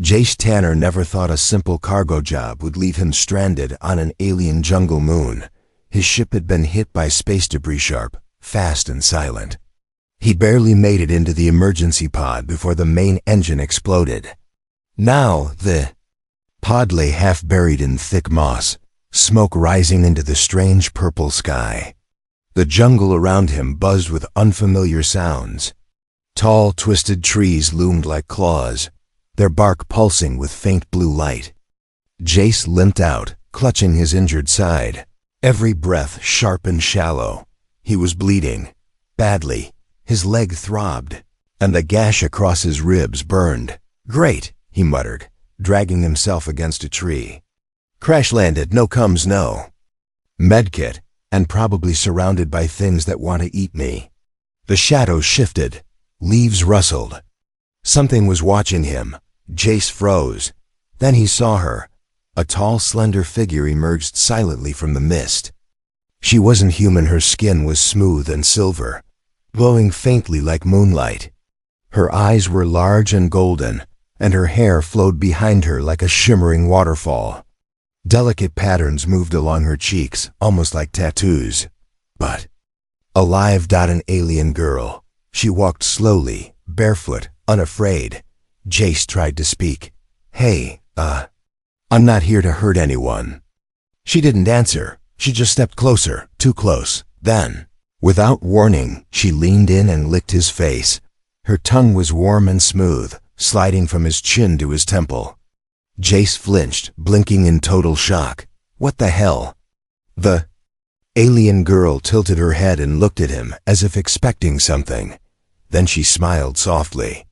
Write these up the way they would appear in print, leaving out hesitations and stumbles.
Jace Tanner never thought a simple cargo job would leave him stranded on an alien jungle moon. His ship had been hit by space debris sharp, fast and silent. He barely made it into the emergency pod before the main engine exploded. Now the pod lay half buried in thick moss, smoke rising into the strange purple sky. The jungle around him buzzed with unfamiliar sounds. Tall, twisted trees loomed like claws, their bark pulsing with faint blue light. Jace limped out, clutching his injured side, every breath sharp and shallow. He was bleeding, badly. His leg throbbed, and the gash across his ribs burned. "Great," he muttered, dragging himself against a tree. "Crash landed, no comes, no. Medkit, and probably surrounded by things that want to eat me." The shadows shifted, leaves rustled. Something was watching him. Jace froze. Then he saw her. A tall, slender figure emerged silently from the mist. She wasn't human. Her skin was smooth and silver, glowing faintly like moonlight. Her eyes were large and golden, and her hair flowed behind her like a shimmering waterfall. Delicate patterns moved along her cheeks, almost like tattoos. But alive, an alien girl. She walked slowly, barefoot, unafraid. Jace tried to speak. "Hey, I'm not here to hurt anyone." She didn't answer. She just stepped closer, too close. Then, without warning, she leaned in and licked his face. Her tongue was warm and smooth, sliding from his chin to his temple. Jace flinched, blinking in total shock. What the hell? The alien girl tilted her head and looked at him as if expecting something. Then she smiled softly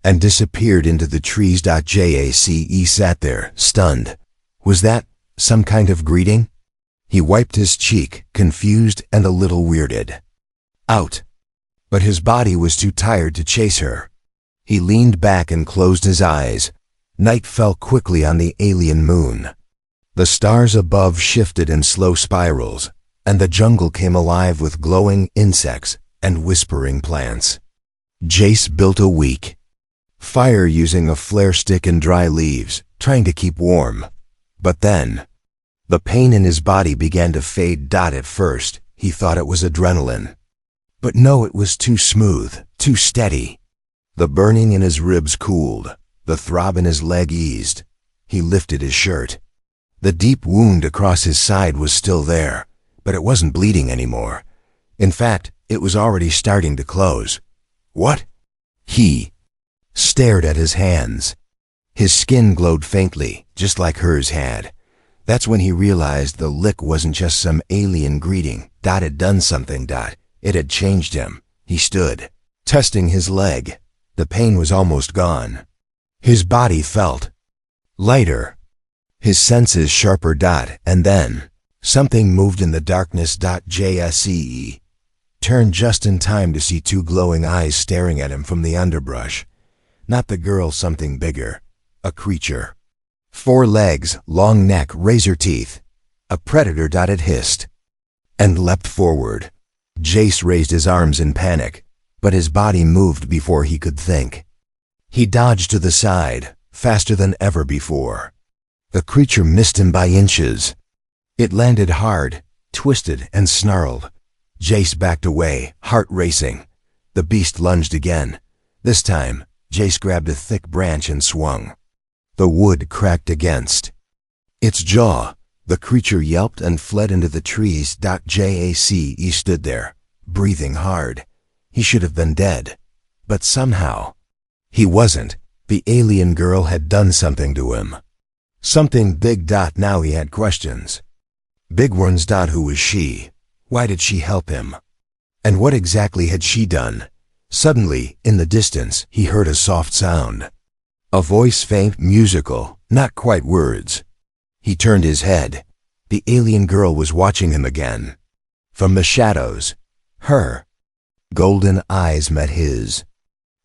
and disappeared into the trees. Jace sat there, stunned. Was that some kind of greeting? He wiped his cheek, confused and a little weirded. Out. But his body was too tired to chase her. He leaned back and closed his eyes. Night fell quickly on the alien moon. The stars above shifted in slow spirals, and the jungle came alive with glowing insects and whispering plants. Jace built a weak fire using a flare stick and dry leaves, trying to keep warm. But then, the pain in his body began to fade. At first, he thought it was adrenaline. But no, it was too smooth, too steady. The burning in his ribs cooled, the throb in his leg eased. He lifted his shirt. The deep wound across his side was still there, but it wasn't bleeding anymore. In fact, it was already starting to close. What? He stared at his hands. His skin glowed faintly, just like hers had. That's when he realized the lick wasn't just some alien greeting. Had done something. It had changed him. He stood, testing his leg. The pain was almost gone. His body felt lighter, his senses sharper. And then, something moved in the darkness. Jace turned just in time to see two glowing eyes staring at him from the underbrush. Not the girl, something bigger. A creature. 4 legs, long neck, razor teeth. A predator. It hissed and leapt forward. Jace raised his arms in panic, but his body moved before he could think. He dodged to the side, faster than ever before. The creature missed him by inches. It landed hard, twisted and snarled. Jace backed away, heart racing. The beast lunged again. This time, Jace grabbed a thick branch and swung. The wood cracked against its jaw. The creature yelped and fled into the trees. Jace stood there, breathing hard. He should have been dead. But somehow, he wasn't. The alien girl had done something to him. Something big. Now he had questions. Big ones. Who was she? Why did she help him? And what exactly had she done? Suddenly, in the distance, he heard a soft sound. A voice, faint, musical, not quite words. He turned his head. The alien girl was watching him again. From the shadows, her golden eyes met his.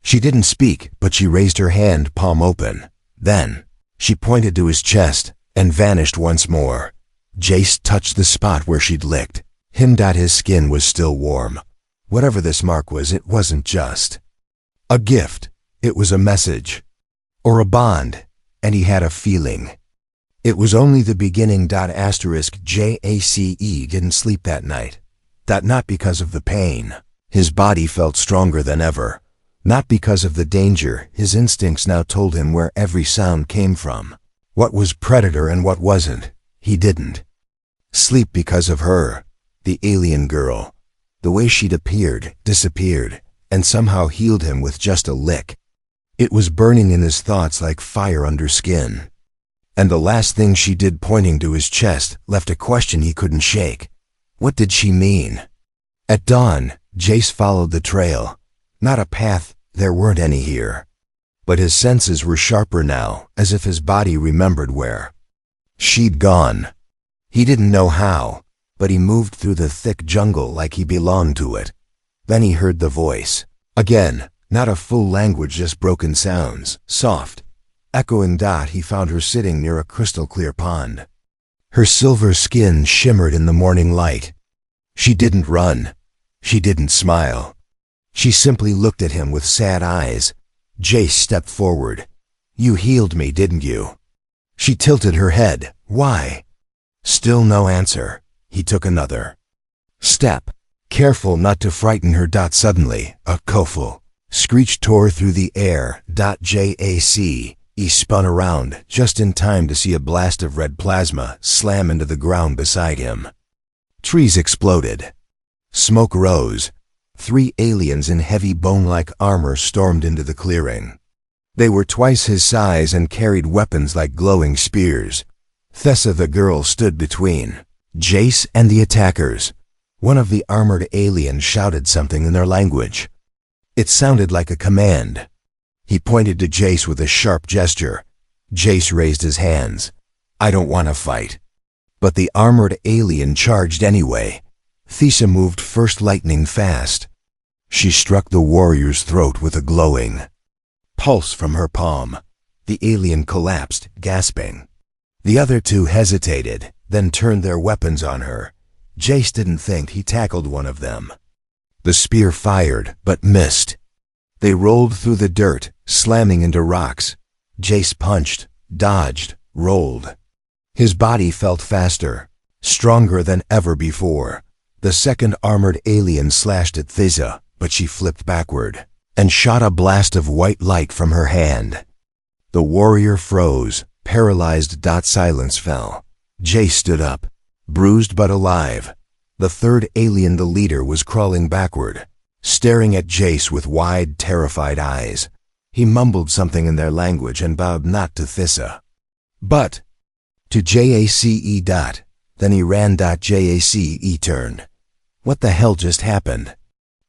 She didn't speak, but she raised her hand, palm open. Then, she pointed to his chest and vanished once more. Jace touched the spot where she'd licked him. His skin was still warm. Whatever this mark was, it wasn't just a gift. It was a message. Or a bond. and he had a feeling. It was only the beginning. *JACE didn't sleep that night. Not because of the pain. His body felt stronger than ever. Not because of the danger. His instincts now told him where every sound came from. What was predator and what wasn't. He didn't sleep because of her, the alien girl. The way she'd appeared, disappeared, and somehow healed him with just a lick. It was burning in his thoughts like fire under skin. And the last thing she did, pointing to his chest, left a question he couldn't shake. What did she mean? At dawn, Jace followed the trail. Not a path, there weren't any here. But his senses were sharper now, as if his body remembered where she'd gone. He didn't know how, but he moved through the thick jungle like he belonged to it. Then he heard the voice. Again, not a full language, just broken sounds, soft, echoing. He found her sitting near a crystal-clear pond. Her silver skin shimmered in the morning light. She didn't run. She didn't smile. She simply looked at him with sad eyes. Jace stepped forward. You healed me, didn't you? She tilted her head. Why? Still no answer. He took another step, careful not to frighten her. Suddenly, a koful screech tore through the air. JACE spun around just in time to see a blast of red plasma slam into the ground beside him. Trees exploded. Smoke rose. 3 aliens in heavy bone-like armor stormed into the clearing. They were twice his size and carried weapons like glowing spears. Thessa the girl stood between Jace and the attackers. One of the armored aliens shouted something in their language. It sounded like a command. He pointed to Jace with a sharp gesture. Jace raised his hands. I don't want to fight. But the armored alien charged anyway. Thessa moved first, lightning fast. She struck the warrior's throat with a glowing pulse from her palm. The alien collapsed, gasping. The other 2 hesitated, then turned their weapons on her. Jace didn't think. He tackled one of them. The spear fired, but missed. They rolled through the dirt, slamming into rocks. Jace punched, dodged, rolled. His body felt faster, stronger than ever before. The second armored alien slashed at Thessa, but she flipped backward and shot a blast of white light from her hand. The warrior froze, paralyzed. Silence fell. Jace stood up, bruised but alive. The third alien, the leader, was crawling backward, staring at Jace with wide, terrified eyes. He mumbled something in their language and bowed not to Thessa, but to JACE. Then he ran. JACE turned. What the hell just happened?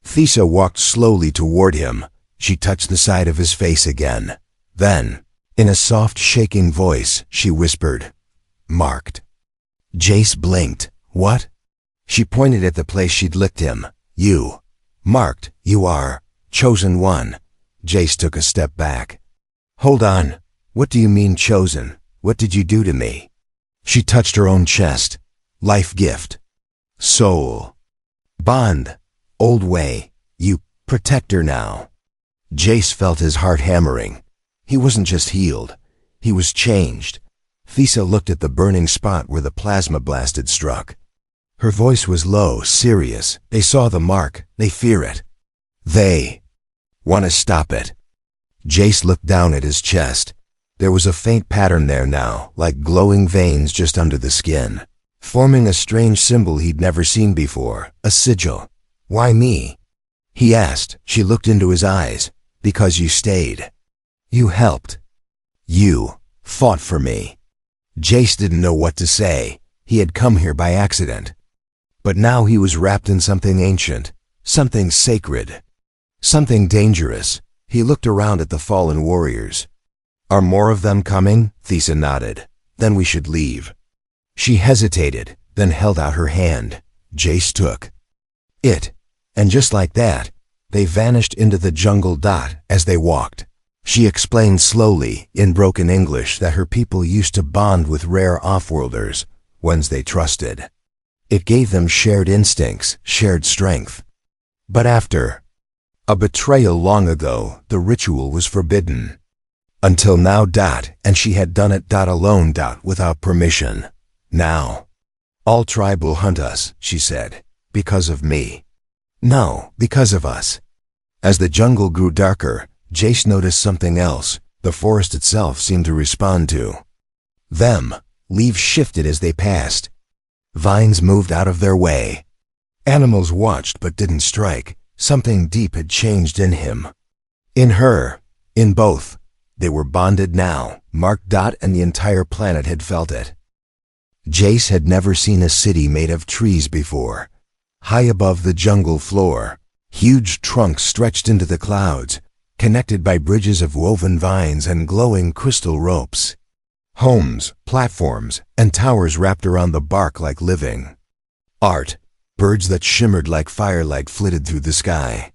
Thessa walked slowly toward him. She touched the side of his face again. Then, in a soft, shaking voice, she whispered, Marked. Jace blinked. What? She pointed at the place she'd licked him. You. Marked. You are. Chosen one. Jace took a step back. Hold on. What do you mean chosen? What did you do to me? She touched her own chest. Life gift. Soul. Bond. Old way. You protect her now. Jace felt his heart hammering. He wasn't just healed. He was changed. Thessa looked at the burning spot where the plasma blast had struck. Her voice was low, serious. They saw the mark. They fear it. They want to stop it. Jace looked down at his chest. There was a faint pattern there now, like glowing veins just under the skin, forming a strange symbol he'd never seen before, a sigil. Why me? He asked. She looked into his eyes. Because you stayed. You helped. You fought for me. Jace didn't know what to say. He had come here by accident. But now he was wrapped in something ancient, something sacred, something dangerous. He looked around at the fallen warriors. Are more of them coming? Thessa nodded. Then we should leave. She hesitated, then held out her hand. Jace took it. And just like that, they vanished into the jungle. As they walked, she explained slowly, in broken English, that her people used to bond with rare offworlders, ones they trusted. It gave them shared instincts, shared strength. But after a betrayal long ago, the ritual was forbidden. Until now, and she had done it alone, without permission. Now, all tribe will hunt us, she said. Because of me. No, because of us. As the jungle grew darker, Jace noticed something else. The forest itself seemed to respond to them. Leaves shifted as they passed. Vines moved out of their way. Animals watched but didn't strike. Something deep had changed in him. In her. In both. They were bonded now. Mark. And the entire planet had felt it. Jace had never seen a city made of trees before. High above the jungle floor, huge trunks stretched into the clouds, connected by bridges of woven vines and glowing crystal ropes. Homes, platforms, and towers wrapped around the bark like living art. Birds that shimmered like firelight flitted through the sky.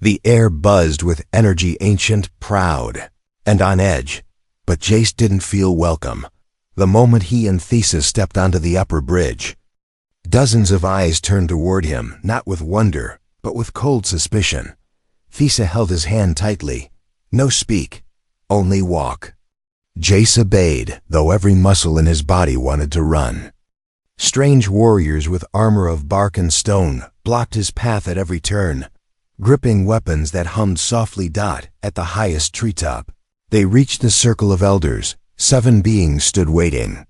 The air buzzed with energy, ancient, proud, and on edge. But Jace didn't feel welcome. The moment he and Thesis stepped onto the upper bridge, dozens of eyes turned toward him, not with wonder, but with cold suspicion. Thesis held his hand tightly. No speak, only walk. Jace obeyed, though every muscle in his body wanted to run. Strange warriors with armor of bark and stone blocked his path at every turn, gripping weapons that hummed softly. At the highest treetop, they reached the circle of elders. 7 beings stood waiting.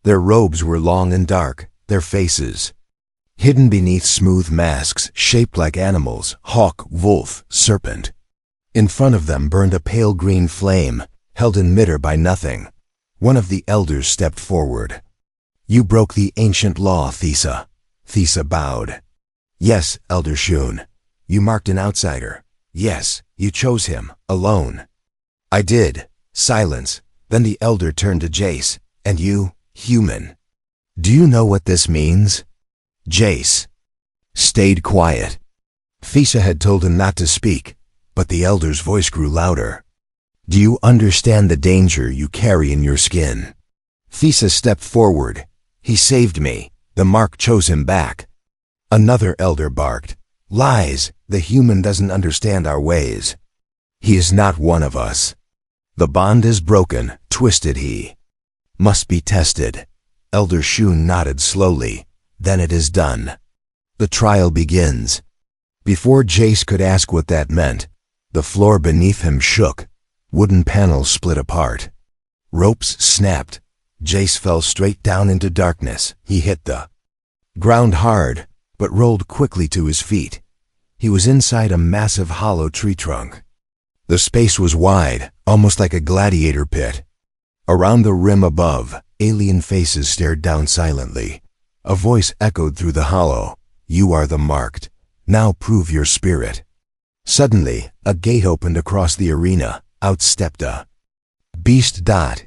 Their robes were long and dark, their faces hidden beneath smooth masks shaped like animals: hawk, wolf, serpent. In front of them burned a pale green flame, held in midair by nothing. One of the elders stepped forward. You broke the ancient law, Thesis. Thesis bowed. Yes, Elder Shun. You marked an outsider. Yes, you chose him, alone. I did. Silence. Then the elder turned to Jace. And you, human. Do you know what this means? Jace stayed quiet. Thesis had told him not to speak, but the elder's voice grew louder. Do you understand the danger you carry in your skin? Thesis stepped forward. He saved me. The mark chose him back. Another elder barked. Lies. The human doesn't understand our ways. He is not one of us. The bond is broken, twisted he. Must be tested. Elder Shun nodded slowly. Then it is done. The trial begins. Before Jace could ask what that meant, the floor beneath him shook. Wooden panels split apart. Ropes snapped. Jace fell straight down into darkness. He hit the ground hard, but rolled quickly to his feet. He was inside a massive hollow tree trunk. The space was wide, almost like a gladiator pit. Around the rim above, alien faces stared down silently. A voice echoed through the hollow. You are the marked. Now prove your spirit. Suddenly, a gate opened across the arena. Out stepped a beast.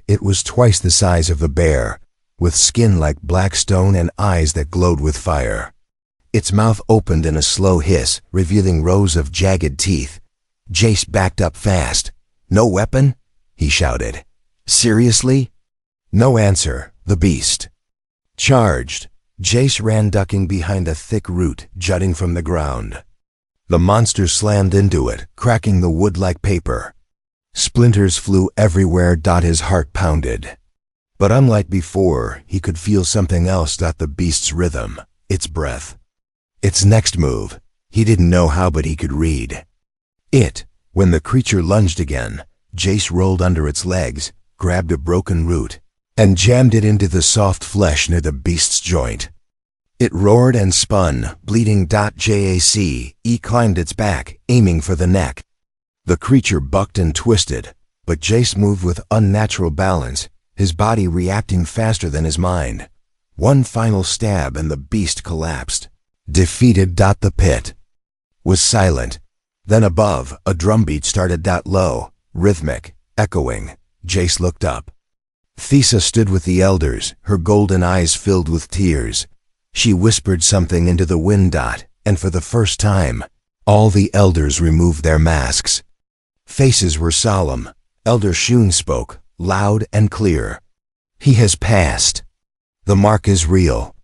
It was twice the size of the bear, with skin like black stone and eyes that glowed with fire. Its mouth opened in a slow hiss, revealing rows of jagged teeth. Jace backed up fast. No weapon? He shouted. Seriously? No answer. The beast charged. Jace ran, ducking behind a thick root jutting from the ground. The monster slammed into it, cracking the wood like paper. Splinters flew everywhere. His heart pounded. But unlike before, he could feel something else. The beast's rhythm, its breath, its next move. He didn't know how, but he could read it. When the creature lunged again, Jace rolled under its legs, grabbed a broken root, and jammed it into the soft flesh near the beast's joint. It roared and spun, bleeding. Jace climbed its back, aiming for the neck. The creature bucked and twisted, but Jace moved with unnatural balance, his body reacting faster than his mind. One final stab and the beast collapsed. Defeated. The pit was silent. Then above, a drumbeat started. Low, rhythmic, echoing. Jace looked up. Thesis stood with the elders, her golden eyes filled with tears. She whispered something into the wind. And for the first time, all the elders removed their masks. Faces were solemn. Elder Shun spoke, loud and clear. He has passed. The mark is real.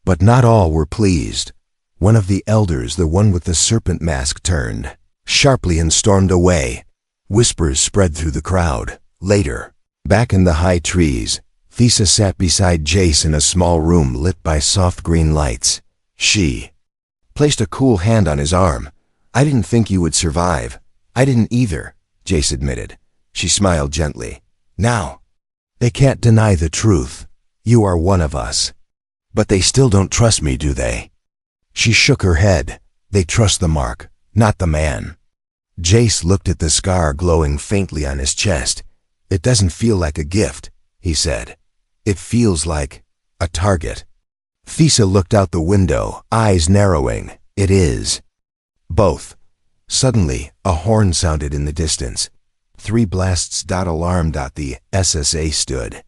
But not all were pleased. One of the elders, the one with the serpent mask, turned sharply and stormed away. Whispers spread through the crowd. Later, back in the high trees, Thesa sat beside Jace in a small room lit by soft green lights. She placed a cool hand on his arm. "I didn't think you would survive." "I didn't either," Jace admitted. She smiled gently. "Now, they can't deny the truth. You are one of us. But they still don't trust me, do they?" She shook her head. "They trust the mark, not the man." Jace looked at the scar glowing faintly on his chest. "It doesn't feel like a gift," he said. "It feels like a target." Thesa looked out the window, eyes narrowing. "It is both." Suddenly, a horn sounded in the distance. 3 blasts. Alarm. The SSA stood.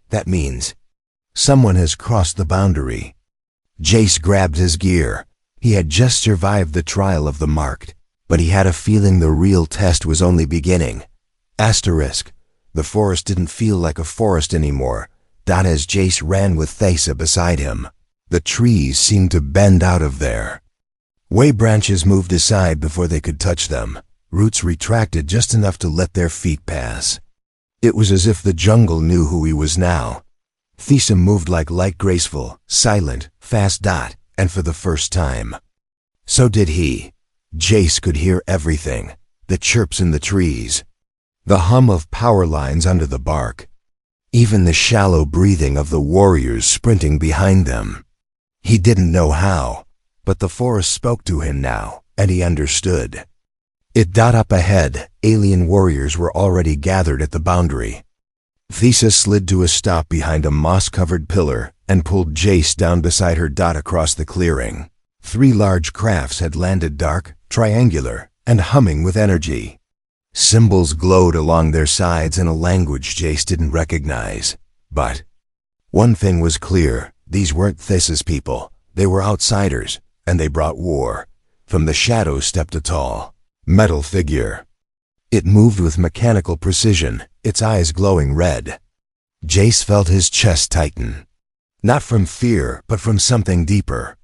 "That means someone has crossed the boundary." Jace grabbed his gear. He had just survived the trial of the marked, but he had a feeling the real test was only beginning. Asterisk. The forest didn't feel like a forest anymore. As Jace ran with Thesa beside him, the trees seemed to bend out of there. Way branches moved aside before they could touch them. Roots retracted just enough to let their feet pass. It was as if the jungle knew who he was now. Thesa moved like light, graceful, silent, fast. And for the first time, so did he. Jace could hear everything. The chirps in the trees, the hum of power lines under the bark, even the shallow breathing of the warriors sprinting behind them. He didn't know how, but the forest spoke to him now, and he understood. Up ahead, alien warriors were already gathered at the boundary. Thesa slid to a stop behind a moss-covered pillar and pulled Jace down beside her. Across the clearing, 3 large crafts had landed, dark, triangular, and humming with energy. Symbols glowed along their sides in a language Jace didn't recognize. But one thing was clear: these weren't Thesa's people. They were outsiders, and they brought war. From the shadows stepped a tall, metal figure. It moved with mechanical precision, its eyes glowing red. Jace felt his chest tighten. Not from fear, but from something deeper.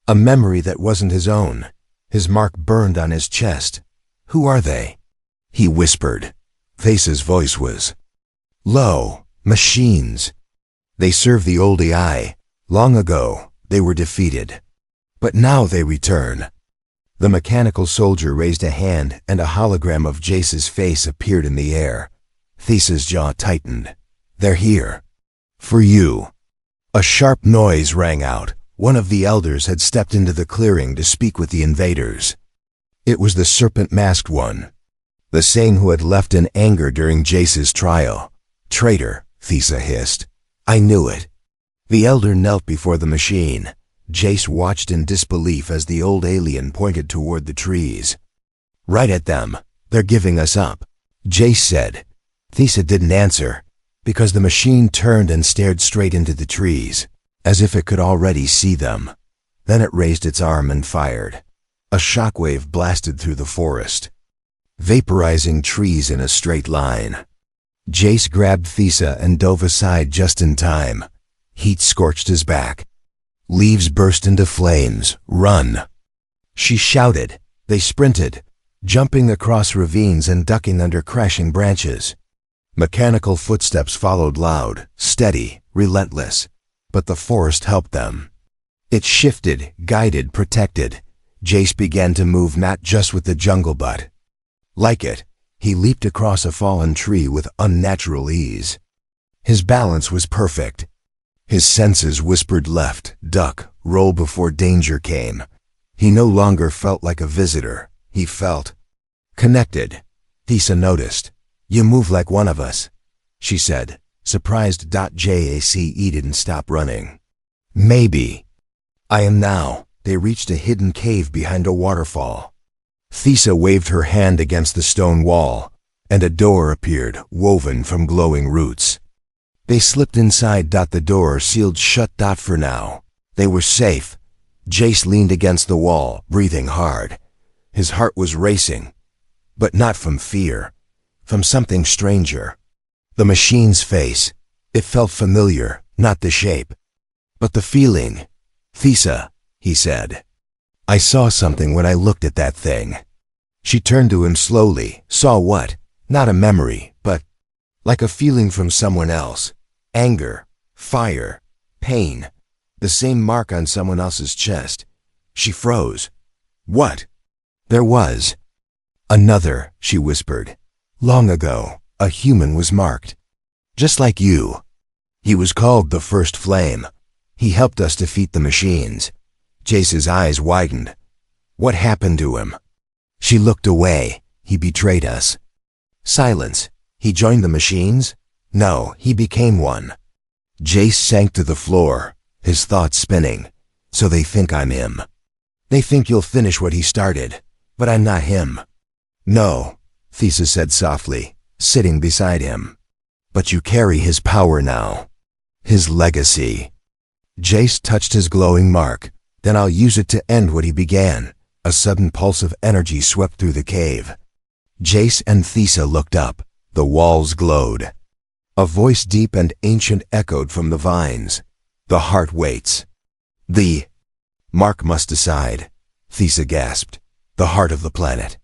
A memory that wasn't his own. His mark burned on his chest. "Who are they?" he whispered. Thesa's voice was low. "Machines. They serve the old AI. Long ago, they were defeated. But now they return." The mechanical soldier raised a hand, and a hologram of Jace's face appeared in the air. Thesa's jaw tightened. "They're here. For you." A sharp noise rang out. One of the elders had stepped into the clearing to speak with the invaders. It was the serpent-masked one, the same who had left in anger during Jace's trial. "Traitor," Thesa hissed. "I knew it." The elder knelt before the machine. Jace watched in disbelief as the old alien pointed toward the trees. "Right at them. They're giving us up," Jace said. Thesa didn't answer, because the machine turned and stared straight into the trees, as if it could already see them. Then it raised its arm and fired. A shockwave blasted through the forest, vaporizing trees in a straight line. Jace grabbed Thesa and dove aside just in time. Heat scorched his back. Leaves burst into flames. "Run!" she shouted. They sprinted, jumping across ravines and ducking under crashing branches. Mechanical footsteps followed, loud, steady, relentless. But the forest helped them. It shifted, guided, protected. Jace began to move not just with the jungle but like it. He leaped across a fallen tree with unnatural ease. His balance was perfect. His senses whispered left, duck, roll before danger came. He no longer felt like a visitor. He felt connected. Thesa noticed. "You move like one of us," she said, surprised. Jace didn't stop running. "Maybe I am now." They reached a hidden cave behind a waterfall. Thesa waved her hand against the stone wall, and a door appeared, woven from glowing roots. They slipped inside. The door sealed shut. For now, they were safe. Jace leaned against the wall, breathing hard. His heart was racing, but not from fear, from something stranger. The machine's face. It felt familiar, not the shape, but the feeling. "Thesa," he said. "I saw something when I looked at that thing." She turned to him slowly. Saw what? Not a memory, but like a feeling from someone else. Anger, fire, pain, the same mark on someone else's chest. She froze. What? There was. Another, she whispered. Long ago, a human was marked. Just like you. He was called the First Flame. He helped us defeat the machines. Jace's eyes widened. What happened to him? She looked away. He betrayed us. Silence. He joined the machines? No, he became one. Jace sank to the floor, his thoughts spinning. So they think I'm him. They think you'll finish what he started, but I'm not him. No, Thesa said softly, sitting beside him. But you carry his power now. His legacy. Jace touched his glowing mark. Then I'll use it to end what he began. A sudden pulse of energy swept through the cave. Jace and Thesa looked up. The walls glowed. A voice deep and ancient echoed from the vines. The heart waits. The mark must decide, Thesa gasped. The heart of the planet.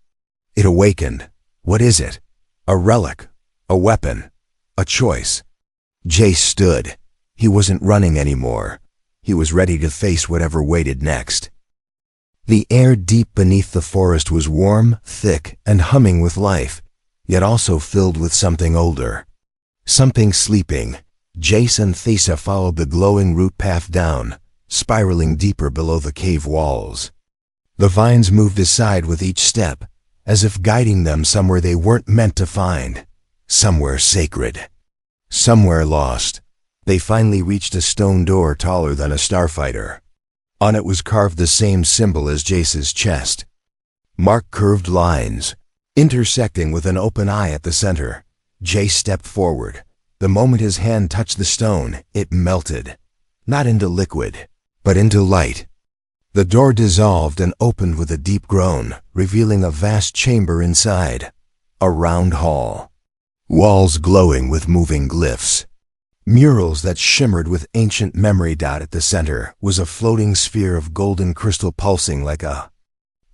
It awakened. What is it? A relic. A weapon. A choice. Jace stood. He wasn't running anymore. He was ready to face whatever waited next. The air deep beneath the forest was warm, thick, and humming with life, yet also filled with something older. Something sleeping. Jace and Thesa followed the glowing root path down, spiraling deeper below the cave walls. The vines moved aside with each step, as if guiding them somewhere they weren't meant to find. Somewhere sacred. Somewhere lost. They finally reached a stone door taller than a starfighter. On it was carved the same symbol as Jace's chest. Marked curved lines, intersecting with an open eye at the center. Jace stepped forward. The moment his hand touched the stone, it melted. Not into liquid, but into light. The door dissolved and opened with a deep groan, revealing a vast chamber inside. A round hall. Walls glowing with moving glyphs. Murals that shimmered with ancient memory. At the center was a floating sphere of golden crystal pulsing like a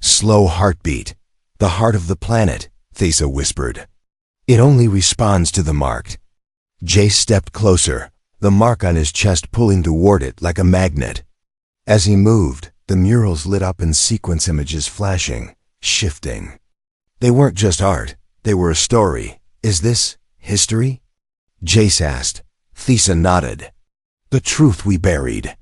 slow heartbeat. The heart of the planet, Thesa whispered. It only responds to the marked. Jace stepped closer, the mark on his chest pulling toward it like a magnet. As he moved, the murals lit up in sequence images flashing, shifting. They weren't just art, they were a story. Is this history? Jace asked. Thesa nodded. The truth we buried.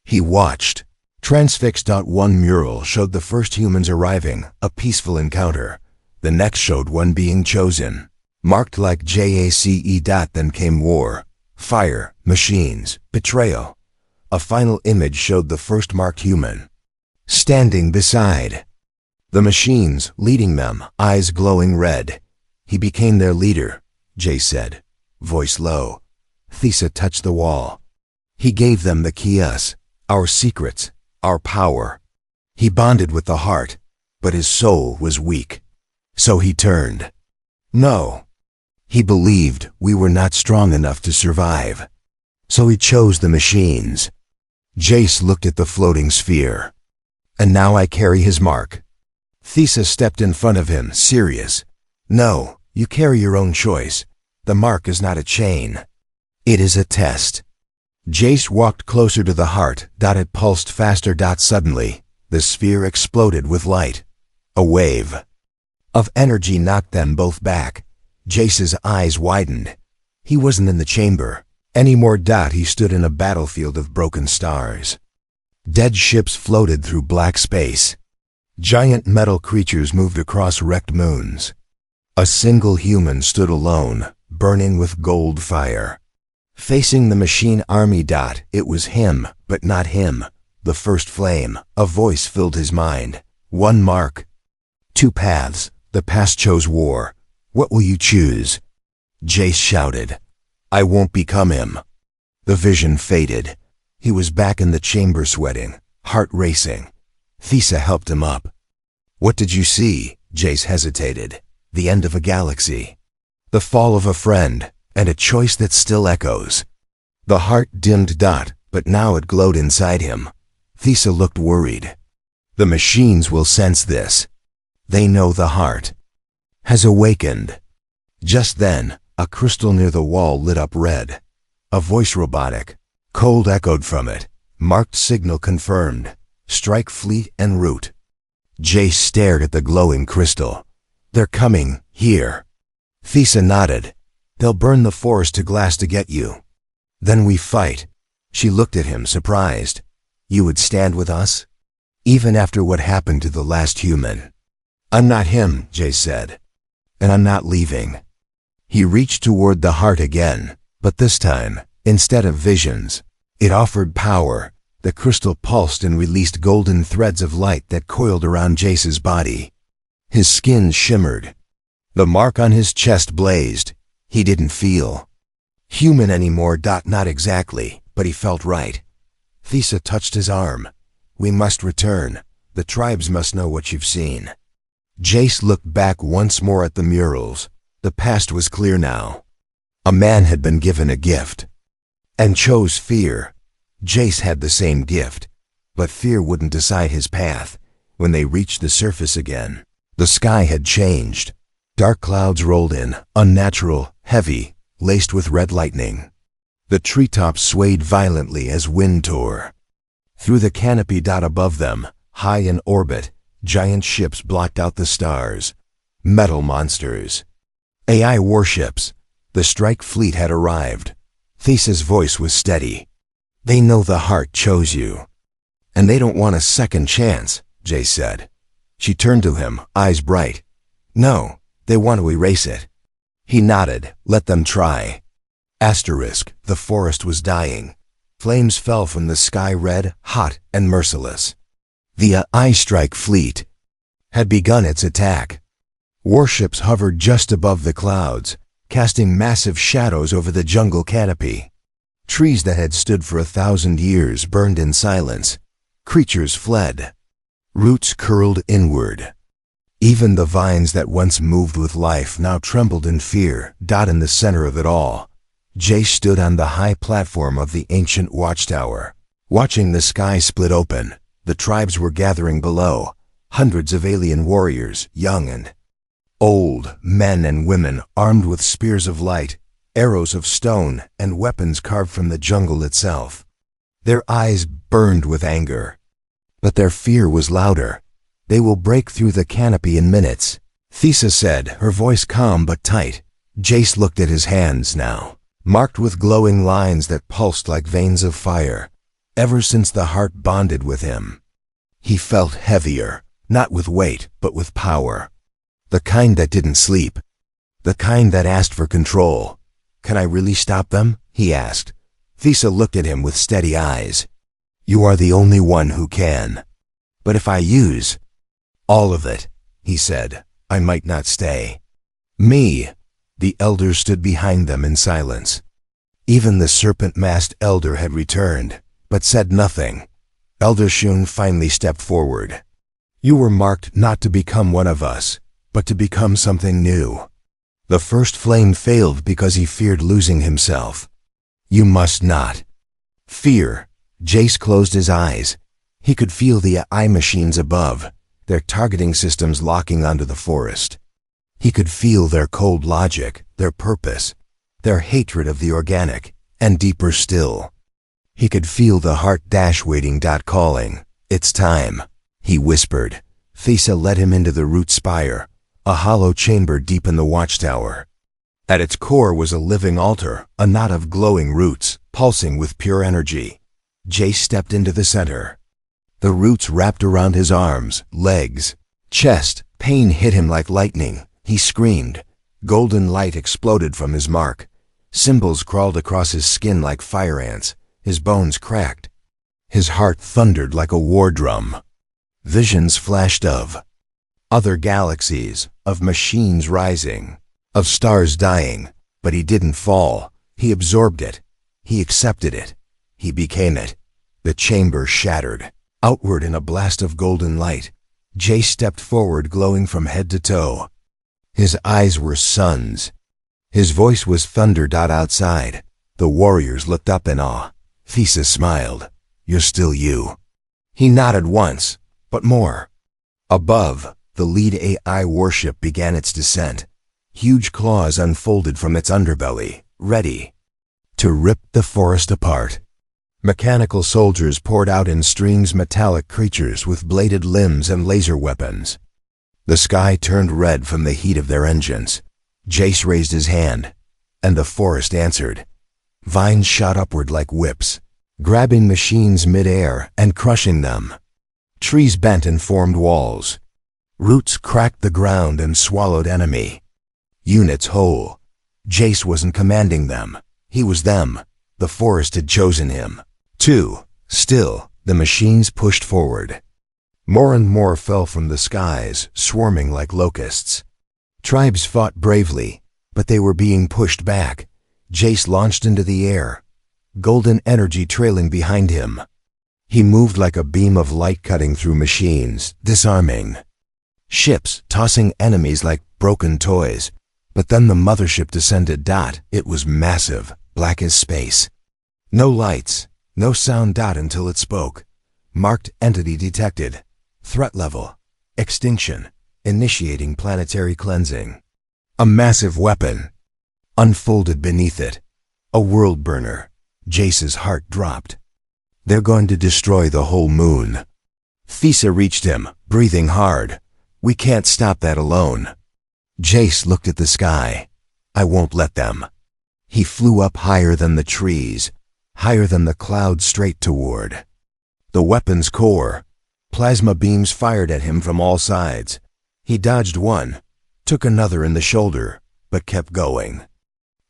He watched. Transfixed. One mural showed the first humans arriving, a peaceful encounter. The next showed one being chosen, marked like JACE. Then came war, fire, machines, betrayal. A final image showed the first marked human, standing beside the machines, leading them, eyes glowing red. He became their leader, Jace said, voice low. Thesa touched the wall. He gave them the keys, our secrets, our power. He bonded with the heart, but his soul was weak. So he turned. No. He believed we were not strong enough to survive. So he chose the machines. Jace looked at the floating sphere. And now I carry his mark. Thesa stepped in front of him, serious. No, you carry your own choice. The mark is not a chain. It is a test. Jace walked closer to the heart. It pulsed faster. Suddenly, the sphere exploded with light. A wave of energy knocked them both back. Jace's eyes widened. He wasn't in the chamber anymore. He stood in a battlefield of broken stars. Dead ships floated through black space. Giant metal creatures moved across wrecked moons. A single human stood alone, burning with gold fire. Facing the machine army. It was him, but not him. The first flame. A voice filled his mind. One mark. Two paths. The past chose war. What will you choose? Jace shouted. I won't become him. The vision faded. He was back in the chamber sweating, heart racing. Thesa helped him up. What did you see? Jace hesitated. The end of a galaxy. The fall of a friend. And a choice that still echoes. The heart dimmed. But now it glowed inside him. Thesa looked worried. The machines will sense this. They know the heart has awakened. Just then, A crystal near the wall lit up red. A voice robotic. Cold echoed from it. Marked signal confirmed. Strike fleet en route. Jace stared at the glowing crystal. They're coming, here. Thesa nodded. They'll burn the forest to glass to get you. Then we fight. She looked at him, surprised. You would stand with us? Even after what happened to the last human? I'm not him, Jace said. And I'm not leaving. He reached toward the heart again, but this time, instead of visions, it offered power. The crystal pulsed and released golden threads of light that coiled around Jace's body. His skin shimmered. The mark on his chest blazed. He didn't feel human anymore. Not exactly, but he felt right. Thesa touched his arm. We must return. The tribes must know what you've seen. Jace looked back once more at the murals. The past was clear now. A man had been given a gift and chose fear. Jace had the same gift, but fear wouldn't decide his path. When they reached the surface again, the sky had changed. Dark clouds rolled in, unnatural, heavy, laced with red lightning. The treetops swayed violently as wind tore. Through the canopy above them, high in orbit, giant ships blocked out the stars. Metal monsters. AI warships. The strike fleet had arrived. Thesa's voice was steady. They know the heart chose you. And they don't want a second chance, Jace said. She turned to him, eyes bright. No, they want to erase it. He nodded. Let them try. Asterisk, the forest was dying. Flames fell from the sky, red, hot, and merciless. The AI strike fleet had begun its attack. Warships hovered just above the clouds, casting massive shadows over the jungle canopy. Trees that had stood for 1,000 years burned in silence. Creatures fled. Roots curled inward. Even the vines that once moved with life now trembled in fear. In the center of it all, Jace stood on the high platform of the ancient watchtower. Watching the sky split open, the tribes were gathering below. Hundreds of alien warriors, young and old, men and women armed with spears of light, arrows of stone, and weapons carved from the jungle itself. Their eyes burned with anger. But their fear was louder. They will break through the canopy in minutes, Thesa said, her voice calm but tight. Jace looked at his hands now, marked with glowing lines that pulsed like veins of fire. Ever since the heart bonded with him, he felt heavier, not with weight, but with power. The kind that didn't sleep. The kind that asked for control. Can I really stop them? He asked. Thesa looked at him with steady eyes. You are the only one who can. But if I use all of it, he said, I might not stay. Me. The elders stood behind them in silence. Even the serpent-masked elder had returned, but said nothing. Elder Shun finally stepped forward. You were marked not to become one of us, but to become something new. The first flame failed because he feared losing himself. You must not fear. Jace closed his eyes. He could feel the eye machines above, their targeting systems locking onto the forest. He could feel their cold logic, their purpose, their hatred of the organic, and deeper still, he could feel the heart waiting, calling. It's time, he whispered. Thesa led him into the root spire, a hollow chamber deep in the watchtower. At its core was a living altar, a knot of glowing roots, pulsing with pure energy. Jace stepped into the center. The roots wrapped around his arms, legs, chest. Pain hit him like lightning. He screamed. Golden light exploded from his mark. Symbols crawled across his skin like fire ants. His bones cracked. His heart thundered like a war drum. Visions flashed of other galaxies, of machines rising, of stars dying, but he didn't fall. He absorbed it. He accepted it. He became it. The chamber shattered. Outward in a blast of golden light, Jace stepped forward, glowing from head to toe. His eyes were suns. His voice was thunder. Outside, the warriors looked up in awe. Thesa smiled. You're still you. He nodded once, but more. Above, the lead AI warship began its descent. Huge claws unfolded from its underbelly, ready to rip the forest apart. Mechanical soldiers poured out in streams, metallic creatures with bladed limbs and laser weapons. The sky turned red from the heat of their engines. Jace raised his hand, and the forest answered. Vines shot upward like whips, grabbing machines mid-air and crushing them. Trees bent and formed walls. Roots cracked the ground and swallowed enemy units whole. Jace wasn't commanding them. He was them. The forest had chosen him. Still, the machines pushed forward. More and more fell from the skies, swarming like locusts. Tribes fought bravely, but they were being pushed back. Jace launched into the air, golden energy trailing behind him. He moved like a beam of light cutting through machines, disarming ships, tossing enemies like broken toys. But then the mothership descended. It was massive, black as space. No lights, no sound. Until it spoke. Marked entity detected. Threat level. Extinction. Initiating planetary cleansing. A massive weapon unfolded beneath it. A world burner. Jace's heart dropped. They're going to destroy the whole moon. Thesa reached him, breathing hard. We can't stop that alone. Jace looked at the sky. I won't let them. He flew up higher than the trees, higher than the clouds, straight toward the weapon's core. Plasma beams fired at him from all sides. He dodged one, took another in the shoulder, but kept going.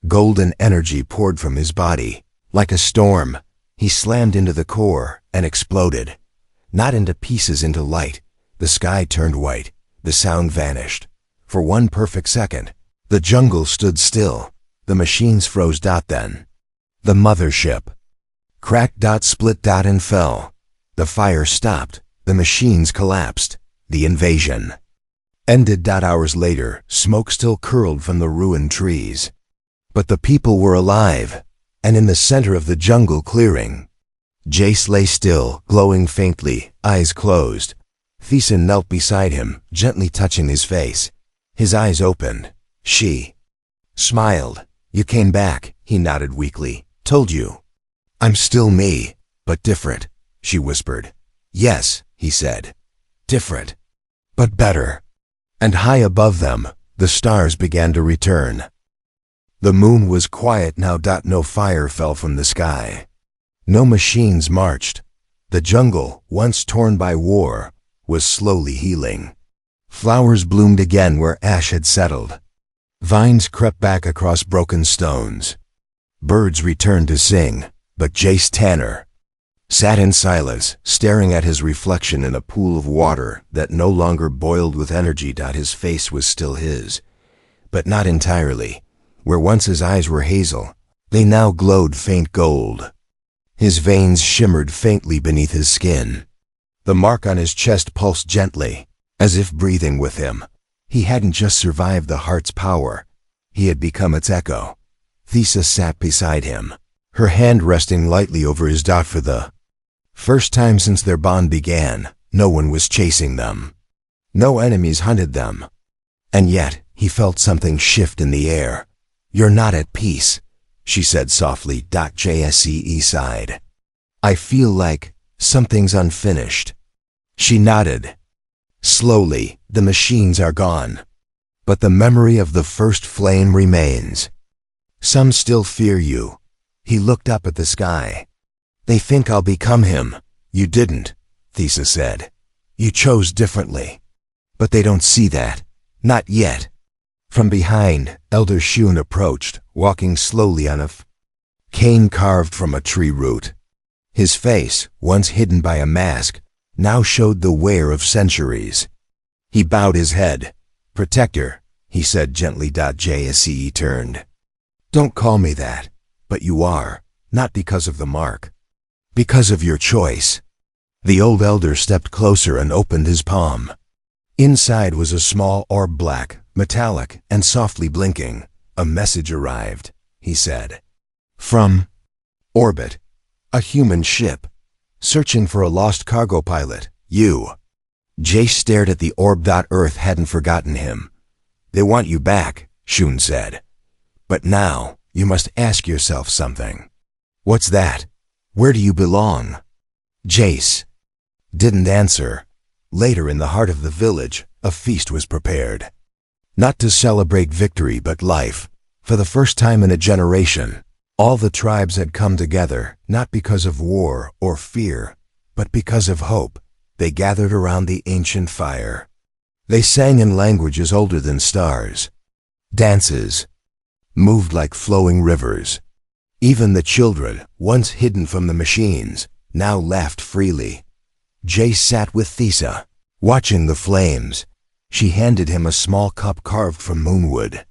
Golden energy poured from his body. Like a storm, he slammed into the core and exploded. Not into pieces, into light. The sky turned white. The sound vanished. For one perfect second, the jungle stood still. The machines froze. Then the mothership cracked. Split. And fell. The fire stopped. The machines collapsed. The invasion ended. Hours later, smoke still curled from the ruined trees. But the people were alive, and in the center of the jungle clearing, Jace lay still, glowing faintly, eyes closed. Thesa knelt beside him, gently touching his face. His eyes opened. She smiled. You came back, he nodded weakly. Told you. I'm still me, but different, she whispered. Yes, he said. Different, but better. And high above them, the stars began to return. The moon was quiet now. No fire fell from the sky. No machines marched. The jungle, once torn by war, was slowly healing. Flowers bloomed again where ash had settled. Vines crept back across broken stones. Birds returned to sing, but Jace Tanner sat in silence, staring at his reflection in a pool of water that no longer boiled with energy. His face was still his, but not entirely. Where once his eyes were hazel, they now glowed faint gold. His veins shimmered faintly beneath his skin. The mark on his chest pulsed gently, as if breathing with him. He hadn't just survived the heart's power. He had become its echo. Thesa sat beside him, her hand resting lightly over his. For the first time since their bond began, no one was chasing them. No enemies hunted them. And yet, he felt something shift in the air. You're not at peace, she said softly. Jse sighed. I feel like something's unfinished. She nodded. Slowly, the machines are gone, but the memory of the first flame remains. Some still fear you. He looked up at the sky. They think I'll become him. You didn't, Thesa said. You chose differently. But they don't see that. Not yet. From behind, Elder Shun approached, walking slowly on a cane carved from a tree root. His face, once hidden by a mask, now showed the wear of centuries. He bowed his head. Protector, he said gently. Jse turned. Don't call me that, but you are, not because of the mark. Because of your choice. The old elder stepped closer and opened his palm. Inside was a small orb, black, metallic, and softly blinking. A message arrived, he said. From orbit. A human ship. Searching for a lost cargo pilot. You. Jace stared at the orb. Earth hadn't forgotten him. They want you back, Shun said. But now, you must ask yourself something. What's that? Where do you belong? Jace didn't answer. Later in the heart of the village, a feast was prepared. Not to celebrate victory but life. For the first time in a generation, all the tribes had come together, not because of war or fear, but because of hope. They gathered around the ancient fire. They sang in languages older than stars. Dances moved like flowing rivers. Even the children, once hidden from the machines, now laughed freely. Jace sat with Thisa, watching the flames. She handed him a small cup carved from moonwood.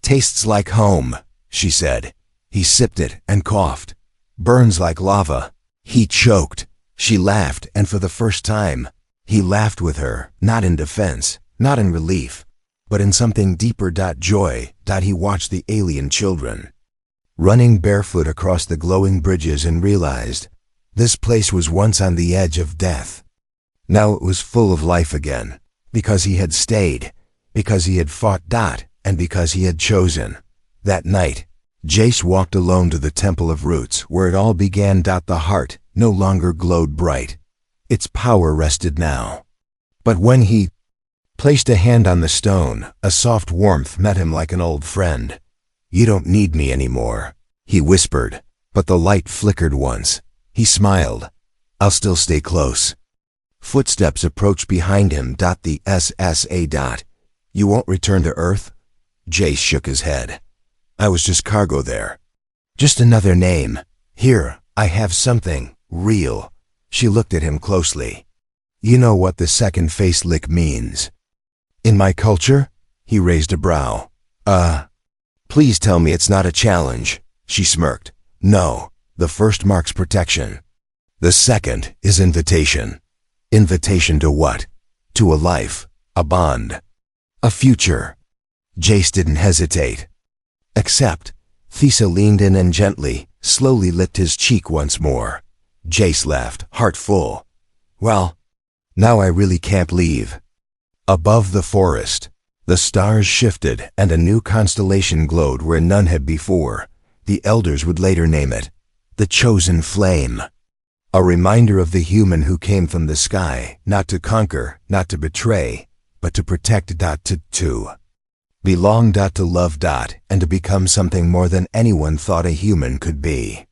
Tastes like home, she said. He sipped it and coughed. Burns like lava. He choked. She laughed, and for the first time, he laughed with her, not in defense, not in relief, but in something deeper. Joy. He watched the alien children running barefoot across the glowing bridges and realized this place was once on the edge of death. Now it was full of life again, because he had stayed, because he had fought. And because he had chosen. That night, Jace walked alone to the Temple of Roots, where it all began. The heart no longer glowed bright. Its power rested now. But when he placed a hand on the stone, a soft warmth met him like an old friend. You don't need me anymore, he whispered, but the light flickered once. He smiled. I'll still stay close. Footsteps approached behind him. The SSA. You won't return to Earth? Jace shook his head. I was just cargo there. Just another name. Here, I have something real. She looked at him closely. You know what the second face lick means? In my culture? He raised a brow. Please tell me it's not a challenge. She smirked. No, the first marks protection. The second is invitation. Invitation to what? To a life, a bond, a future. Jace didn't hesitate. Accept. Thisa leaned in and gently, slowly licked his cheek once more. Jace laughed, heart full. Well, now I really can't leave. Above the forest, the stars shifted and a new constellation glowed where none had before. The elders would later name it the Chosen Flame. A reminder of the human who came from the sky, not to conquer, not to betray, but to protect. To belong. To love. And to become something more than anyone thought a human could be.